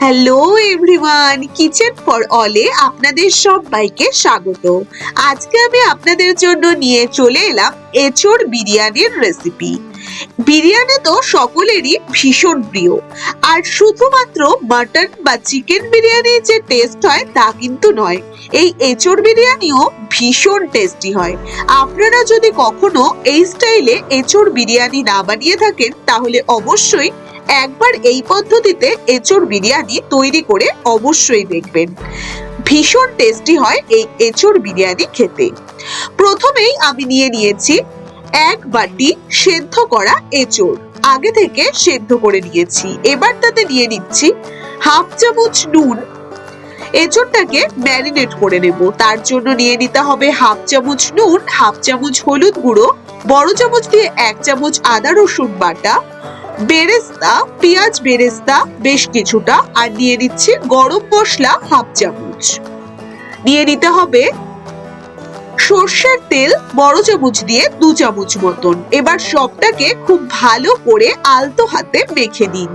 Hello everyone, kitchen for অলে আপনাদের সবাইকে স্বাগত। আজকে আমি আপনাদের জন্য নিয়ে চলে এলাম এঁচোড় বিরিয়ানির রেসিপি। বিরিয়ানি তো সকলেরই ভীষণ প্রিয়, আর শুধুমাত্র মাটন বা চিকেন বিরিয়ানি যে টেস্ট হয় তা কিন্তু নয়, এই এঁচোড় বিরিয়ানিও ভীষণ টেস্টি হয়। আপনারা যদি কখনো এই স্টাইলে এঁচোড় বিরিয়ানি না বানিয়ে থাকেন তাহলে অবশ্যই একবার এই পদ্ধতিতে এঁচোড় বিরিয়ানি তৈরি করে অবশ্যই দেখবেন। ভীষণ টেস্টি হয় এই এঁচোড় বিরিয়ানি খেতে। প্রথমেই আমি নিয়ে নিয়েছি এক বাটি সেদ্ধ করা এঁচোড়, আগে থেকে সেদ্ধ করে নিয়েছি। এবার তাতে নিয়ে নিচ্ছি হাফ চামচ নুন। এঁচোড়টাকে ম্যারিনেট করে নেব, তার জন্য নিয়ে নিতে হবে হাফ চামচ নুন, হাফ চামচ হলুদ গুঁড়ো, বড় চামচ দিয়ে এক চামচ আদা রসুন বাটা, বেরেস্তা, পেঁয়াজ বেরেস্তা বেশ কিছুটা, আর নিয়ে নিচ্ছি গরম মশলা হাফ চামচ। নিয়ে নিতে হবে সর্ষের তেল বড় চামচ দিয়ে 2 চামচ মতন। এবার সবটাকে খুব ভালো করে আলতো হাতে মেখে দিন।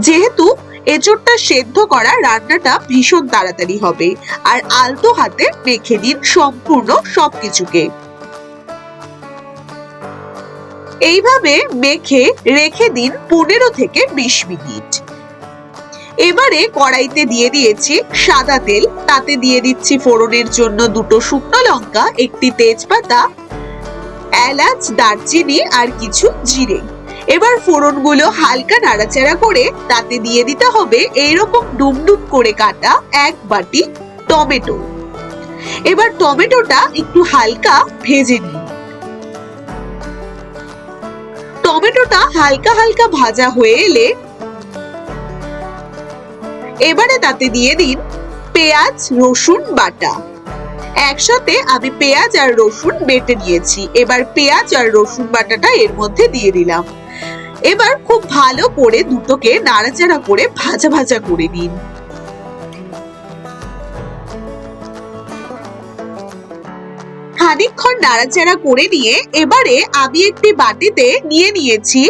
যেহেতু এঁচোড়টা সেদ্ধ করা, রান্নাটা ভীষণ তাড়াতাড়ি হবে, আর আলতো হাতে মেখে দিন সম্পূর্ণ সবকিছুকে। এইভাবে মেখে রেখে দিন 15 থেকে 20 মিনিট। এবারে কড়াইতে দিয়ে দিয়েছি সাদা তেল, তাতে দিয়ে দিচ্ছি ফোড়নের জন্য 2টো শুকনো লঙ্কা, একটি তেজপাতা, এলাচ, দারচিনি আর কিছু জিরে। এবার ফোড়নগুলো হালকা নাড়াচাড়া করে তাতে দিয়ে দিতে হবে এইরকম ডুমডুম করে কাটা 1 বাটি টমেটো। এবার টমেটোটা একটু হালকা ভেজে নিন। টমেটোটা হালকা হালকা ভাজা হয়ে এলে এবারে তাতে দিয়ে দিন পেঁয়াজ রসুন বাটা। একসাথে আমি পেঁয়াজ আর রসুন বেটে নিয়েছি। এবার পেঁয়াজ আর রসুন বাটাটা এর মধ্যে দিয়ে দিলাম। এবার খুব ভালো করে দুটোকে নাড়াচাড়া করে ভাজা ভাজা করে নিন। খানিকক্ষণ নাড়াচাড়া করে নিয়ে এবারে আমি একটি বাটিতে নিয়ে নিয়েছি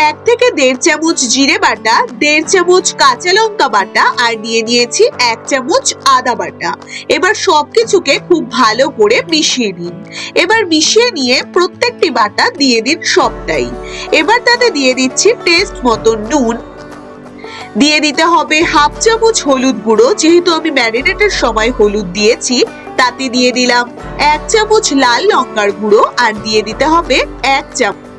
এক থেকে 1.5 চামচ জিরে বাটা, 1.5 চামচ কাঁচা লঙ্কা বাটা, আর নিয়ে নিয়েছি 1 চামচ আদা বাটা। এবার সবকিছুকে খুব ভালো করে মিশিয়ে নিন। এবার মিশিয়ে নিয়ে প্রত্যেকটি বাটা দিয়ে দিন সবটাই। এবার তাতে দিয়ে দিচ্ছি টেস্ট মতো নুন, দিয়ে দিতে হবে হাফ চামচ হলুদ গুঁড়ো, যেহেতু আমি ম্যারিনেটের সময় হলুদ দিয়েছি। তাতে দিয়ে দিলাম 1 চামচ লাল লঙ্কার গুঁড়ো, আর দিয়ে দিতে হবে 1 চামচ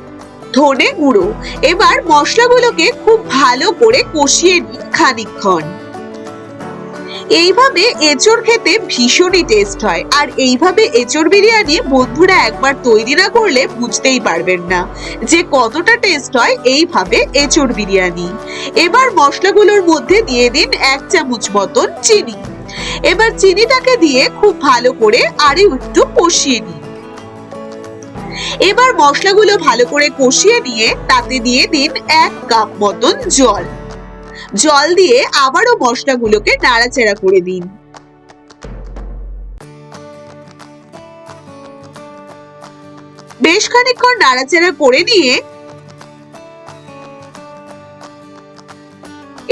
ধনে গুঁড়ো। এবার মশলাগুলোকে খুব ভালো করে কষিয়ে নিন খানিকক্ষণ। এইভাবে এঁচোড় খেতে ভীষণই টেস্ট হয়, আর এইভাবে এঁচোড় বিরিয়ানি বন্ধুরা একবার তৈরি না করলে বুঝতেই পারবেন না যে কতটা টেস্ট হয় এইভাবে এঁচোড় বিরিয়ানি। এবার মশলাগুলোর মধ্যে দিয়ে দিন 1 চামচ মতন চিনি। এবার চিনিটাকে দিয়ে খুব ভালো করে আরও একটু কষিয়ে নিন। এবার মশলাগুলো ভালো করে কষিয়ে নিয়ে তাতে দিয়ে দিন 1 কাপ মতন জল। জল দিয়ে আবারও মশলাগুলোকে নাড়াচাড়া করে দিন। বেশ খানিকক্ষণ নাড়াচাড়া করে নিয়ে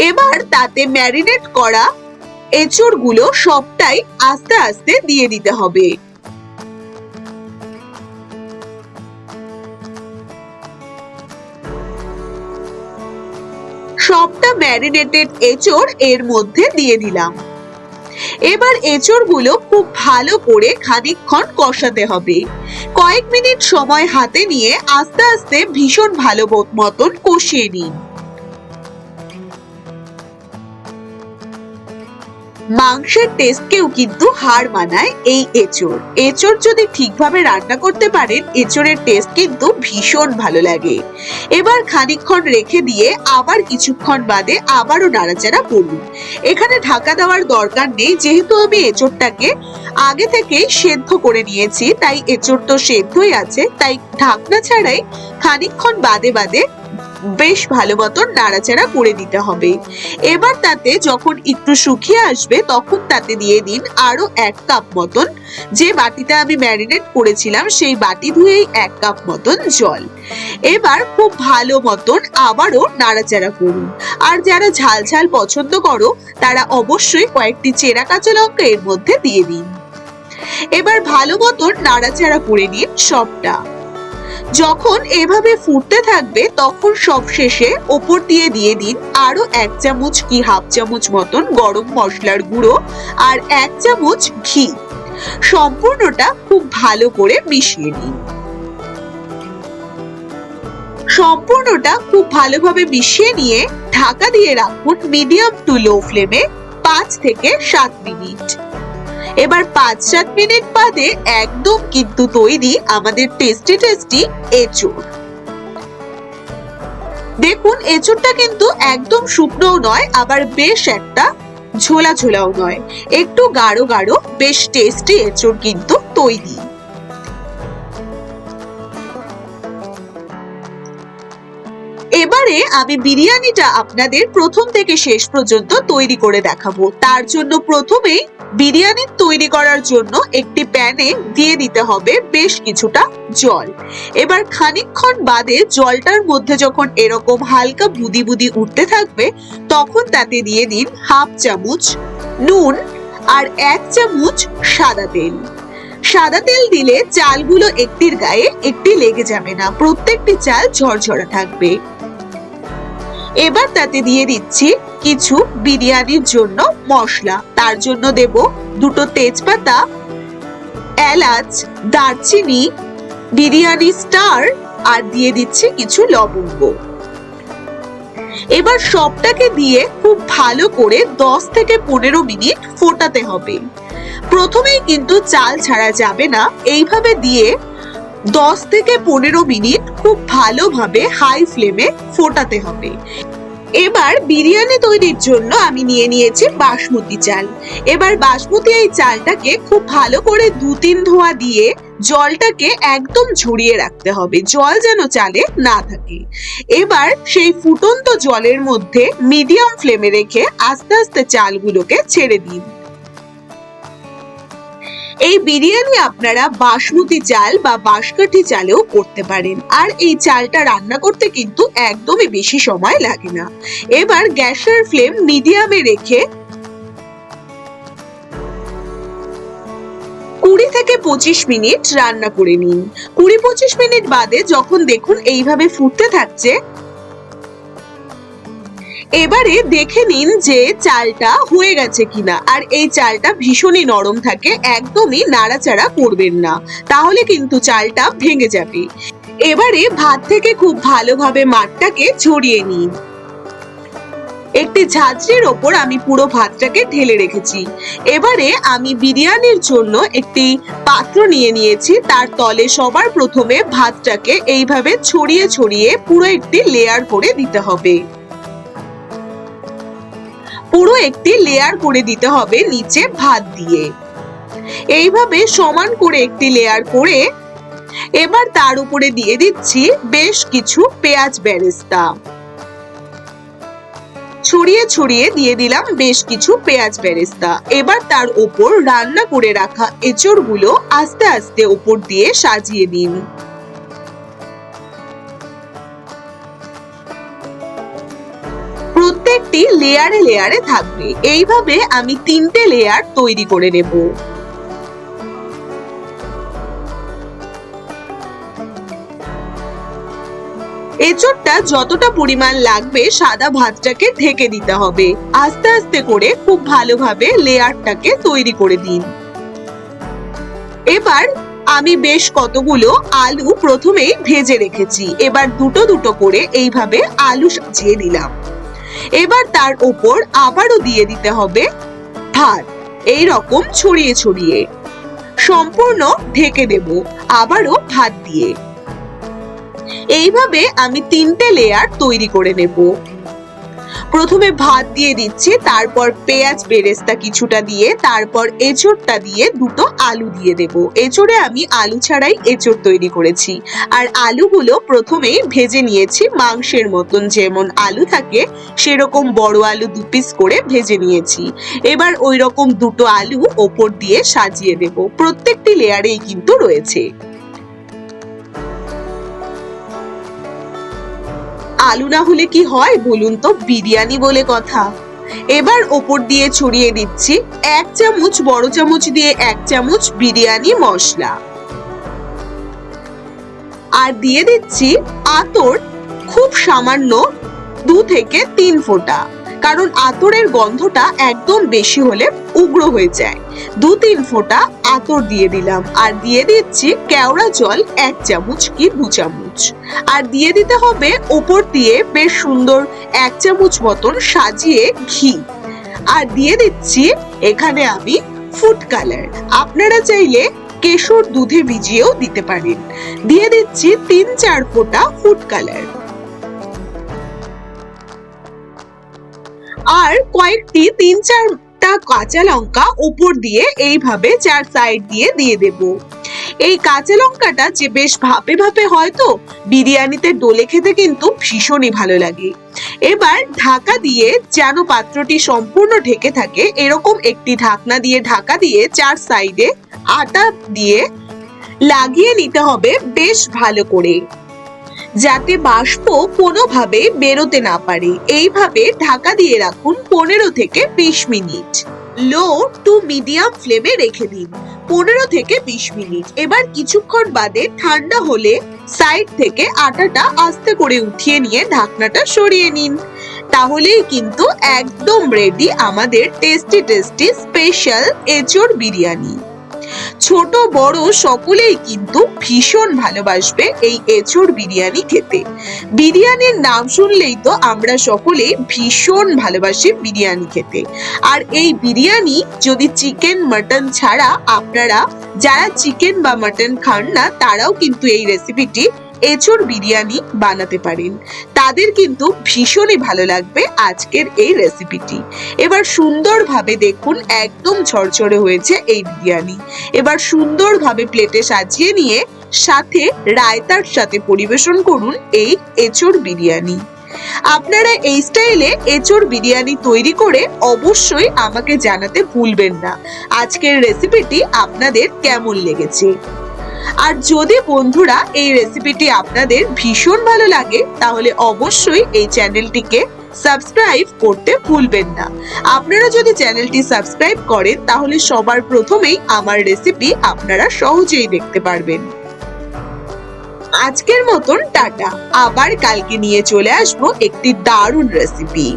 এবার তাতে ম্যারিনেট করা এঁচোড়গুলো সবটাই আস্তে আস্তে দিয়ে দিতে হবে। সবটা ম্যারিনেটেড এঁচোড় এর মধ্যে দিয়ে দিলাম। এবার এঁচোড়গুলো খুব ভালো করে খানিকক্ষণ কষাতে হবে। কয়েক মিনিট সময় হাতে নিয়ে আস্তে আস্তে ভীষণ ভালো মতন কষিয়ে নিন। মাংসের টেস্টকেও কিন্তু হার মানায় এই এঁচোড়। এঁচোড় যদি ঠিকভাবে রান্না করতে পারেন, এঁচোড়ের টেস্ট কিন্তু ভীষণ ভালো লাগে। এবার খানিকক্ষণ রেখে দিয়ে আবার কিছুক্ষণ বাদে আবারও নাড়াচাড়া করুন। এখানে ঢাকা দেওয়ার দরকার নেই, যেহেতু আমি এঁচোড়টাকে আগে থেকেই সেদ্ধ করে নিয়েছি, তাই এঁচোড় তো সেদ্ধই আছে, তাই ঢাকনা ছাড়াই খানিকক্ষণ বাদে বাদে বেশ ভালো মতন নাড়াচাড়া করে দিতে হবে। এবার তাতে যখন একটু শুকিয়ে আসবে তখন তাতে দিয়ে দিন আরো 1 কাপ মতন, যে বাটিতে আমি ম্যারিনেট করেছিলাম সেই বাটি ধুয়েই 1 কাপ মতন জল। এবার খুব ভালো মতন আবারও নাড়াচাড়া করুন। আর যারা ঝাল ঝাল পছন্দ করো তারা অবশ্যই কয়েকটি চেরা কাঁচা লঙ্কা এর মধ্যে দিয়ে দিন। এবার ভালো মতন নাড়াচাড়া করে নিন সবটা। যখন এভাবে ফুটতে থাকবে তখন সবশেষে ওপর দিয়ে দিন আরো 1 চামচ কি হাফ চামচ মতন গরম মশলার গুঁড়ো আর 1 চামচ ঘি। সম্পূর্ণটা খুব ভালো করে মিশিয়ে নিন। সম্পূর্ণটা খুব ভালোভাবে মিশিয়ে নিয়ে ঢাকা দিয়ে রাখুন মিডিয়াম টু লো ফ্লেমে 5 থেকে 7 মিনিট। এবার 5-7 মিনিট বাদে একদম কিন্তু তৈরি আমাদের টেস্টি এঁচোড়। দেখুন এঁচোড়টা কিন্তু একদম শুকনোও নয়, আবার বেশ একটা ঝোলা ঝোলাও নয়, একটু গাঢ় গাঢ় বেশ টেস্টি এঁচোড় কিন্তু তৈরি। এবারে আমি বিরিয়ানিটা আপনাদের প্রথম থেকে শেষ পর্যন্ত তৈরি করে দেখাবো। তার জন্য প্রথমেই বিরিয়ানি তৈরি করার জন্য একটি প্যানে দিয়ে দিতে হবে বেশ কিছুটা জল। এবার খানিকক্ষণ বাদে জলটার মধ্যে যখন এরকম হালকা বুদি বুদি উঠতে থাকবে তখন তাতে দিয়ে দিন হাফ চামচ নুন আর 1 চামচ সাদা তেল। সাদা তেল দিলে চালগুলো একটির গায়ে একটি লেগে যাবে না, প্রত্যেকটি চাল ঝরঝরা থাকবে। এবার তাতে দিয়ে দিচ্ছি কিছু বিরিয়ানির জন্য মশলা। তার জন্য দেব 2টো তেজপাতা, এলাচ, দারচিনি, বিরিয়ানি স্টার আর দিয়ে দিচ্ছি কিছু লবঙ্গ। এবার সবটাকে দিয়ে খুব ভালো করে 10 থেকে 15 মিনিট ফোটাতে হবে। প্রথমেই কিন্তু চাল ছাড়া যাবে না, এইভাবে দিয়ে 10 থেকে 15 মিনিট খুব ভালোভাবে হাই ফ্লেমে ফোটাতে হবে। এবার বিরিয়ানি তৈরির জন্য আমি নিয়ে নিয়েছি বাসমতি চাল। এবার বাসমতি এই চালটাকে খুব ভালো করে 2-3 ধোয়া দিয়ে জলটাকে একদম ঝরিয়ে রাখতে হবে, জল যেন চালে না থাকে। এবার সেই ফুটন্ত জলের মধ্যে মিডিয়াম ফ্লেমে রেখে আস্তে আস্তে চালগুলোকে ছেড়ে দিন। এই বিরিয়ানি আপনারা বাসমতি চাল বা বাঁশকাঠি চালেও করতে পারেন, আর এই চালটা রান্না করতে কিন্তু একদমই বেশি সময় লাগে না। এবার গ্যাসের ফ্লেম মিডিয়ামে রেখে 20 থেকে 25 মিনিট রান্না করে নিন। 20-25 মিনিট বাদে যখন দেখুন এইভাবে ফুটতে থাকছে, এবারে দেখে নিন যে চালটা হয়ে গেছে কিনা। আর এই চালটা ভীষণই নরম থাকে, একদমই নাড়াচাড়া করবেন না, তাহলে কিন্তু চালটা ভেঙে যাবে। এবারে ভাত থেকে খুব ভালোভাবে মাঠটাকে ঝরিয়ে নিন। একটি ঝাঁঝরির ওপর আমি পুরো ভাতটাকে ঢেলে রেখেছি। এবারে আমি বিরিয়ানির জন্য একটি পাত্র নিয়ে নিয়েছি, তার তলে সবার প্রথমে ভাতটাকে এইভাবে ছড়িয়ে ছড়িয়ে পুরো একটি লেয়ার করে দিতে হবে। পুরো একটি লেয়ার করে দিতে হবে নিচে ভাত দিয়ে। এইভাবে সমান করে একটি লেয়ার করে এবার তার উপরে দিয়ে দিচ্ছি বেশ কিছু পেঁয়াজ বেরেস্তা। ছড়িয়ে ছড়িয়ে দিয়ে দিলাম বেশ কিছু পেঁয়াজ বেরেস্তা। এবার তার উপর রান্না করে রাখা এঁচড়গুলো আস্তে আস্তে উপর দিয়ে সাজিয়ে দিন। প্রত্যেকটি লেয়ারে লেয়ারে থাকবে। এইভাবে আমি 3টে লেয়ার তৈরি করে নেব। এঁচড়টা যতটা পরিমাণ লাগবে সাদা ভাতটাকে ঢেকে দিতে হবে। আস্তে আস্তে করে খুব ভালোভাবে লেয়ারটাকে তৈরি করে দিন। এবার আমি বেশ কতগুলো আলু প্রথমেই ভেজে রেখেছি, এবার দুটো দুটো করে এইভাবে আলু সাজিয়ে দিলাম। এবার তার উপর আবারও দিয়ে দিতে হবে ভাত, এই রকম ছড়িয়ে ছড়িয়ে সম্পূর্ণ ঢেকে দেব আবারও ভাত দিয়ে। এইভাবে আমি 3টে লেয়ার তৈরি করে নেব। প্রথমে ভাত দিয়ে দিচ্ছি, তারপর পেঁয়াজ বেরেস্তা কিছুটা দিয়ে, তারপর এঁচোড়টা দিয়ে দুটো আলু দিয়ে দেব। এঁচোড়ে আমি আলু ছাড়াই এঁচোড় তৈরি করেছি। আর আলুগুলো প্রথমেই ভেজে নিয়েছি, মাংসের মতন যেমন আলু থাকে সেরকম বড় আলু 2 পিস করে ভেজে নিয়েছি। এবার ওই রকম দুটো আলু ওপর দিয়ে সাজিয়ে দেব। প্রত্যেকটি লেয়ারেই কিন্তু রয়েছে। আলু না হলে কি হয় বলুন তো, বিরিয়ানি বলে কথা। এবার ওপর দিয়ে ছড়িয়ে দিচ্ছি 1 চামচ, বড় চামচ দিয়ে 1 চামচ বিরিয়ানি মশলা। আর দিয়ে দিচ্ছি আতর, খুব সামান্য 2 থেকে 3 ফোঁটা, কারণ আতরের গন্ধটা একদম বেশি হলে উগ্র হয়ে যায়। 2-3 ফোঁটা আতর দিয়ে দিলাম। আর দিয়ে দিচ্ছি কেওড়া জল 1 চামচ কি 2 চামচ। আর দিয়ে দিতে হবে ওপর দিয়ে বেশ সুন্দর 1 চামচ মতন সাজিয়ে ঘি। আর দিয়ে দিচ্ছি এখানে আমি ফুড কালার, আপনারা চাইলে কেশর দুধে ভিজিয়েও দিতে পারেন। দিয়ে দিচ্ছি 3-4 ফোঁটা ফুড কালার। আর কয়েকটি 3-4টা কাঁচা লঙ্কা উপর দিয়ে এইভাবে 4 সাইড দিয়ে দিয়ে দেব। এই কাঁচা লঙ্কাটা যে বেশ ভাপে ভাপে হয়, তো বিরিয়ানিতে ডলে খেতে কিন্তু ভীষণই ভালো লাগে। এবার ঢাকা দিয়ে, যেন পাত্রটি সম্পূর্ণ ঢেকে থাকে, এরকম একটি ঢাকনা দিয়ে ঢাকা দিয়ে 4 সাইডে আটা দিয়ে লাগিয়ে নিতে হবে বেশ ভালো করে, যাতে বাষ্প কোনোভাবে বেরোতে না পারে। এইভাবে ঢাকা দিয়ে রাখুন 15 থেকে 20 মিনিট। লো টু মিডিয়াম ফ্লেমে রেখে দিন 15 থেকে 20 মিনিট। এবার কিছুক্ষণ বাদে ঠান্ডা হলে সাইড থেকে আটাটা আস্তে করে উঠিয়ে নিয়ে ঢাকনাটা সরিয়ে নিন। তাহলেই কিন্তু একদম রেডি আমাদের টেস্টি স্পেশাল এঁচোড় বিরিয়ানি। ছোট বড় সকলেই কিন্তু ভীষণ ভালোবাসবে এই এঁচোড় বিরিয়ানি খেতে। বিরিয়ানির নাম শুনলেই তো আমরা সকলে ভীষণ ভালোবাসি বিরিয়ানি খেতে। আর এই বিরিয়ানি যদি চিকেন মাটন ছাড়া, আপনারা যারা চিকেন বা মাটন খান না, তারাও কিন্তু এই রেসিপিটি এঁচোড় বিরিয়ানি বানাতে পারেন। তাদের কিন্তু ভীষণই ভালো লাগবে আজকের এই রেসিপিটি। এবার সুন্দরভাবে দেখুন একদম ঝরঝরে হয়েছে এই বিরিয়ানি। এবার সুন্দরভাবে প্লেটে সাজিয়ে নিয়ে সাথে রায়তার সাথে পরিবেশন করুন এই এঁচোড় বিরিয়ানি। আপনারা এই স্টাইলে এঁচোড় বিরিয়ানি তৈরি করে অবশ্যই আমাকে জানাতে ভুলবেন না আজকের রেসিপিটি আপনাদের কেমন লেগেছে। আর যদি বন্ধুরা এই রেসিপিটি আপনাদের ভীষণ ভালো লাগে, তাহলে অবশ্যই এই চ্যানেলটিকে সাবস্ক্রাইব করতে ভুলবেন না। আপনারা যদি চ্যানেলটি সাবস্ক্রাইব করেন, তাহলে সবার প্রথমেই আমার রেসিপি আপনারা সহজেই দেখতে পারবেন। আজকের মতন টাটা, আবার কালকে নিয়ে চলে আসবো একটি দারুণ রেসিপি।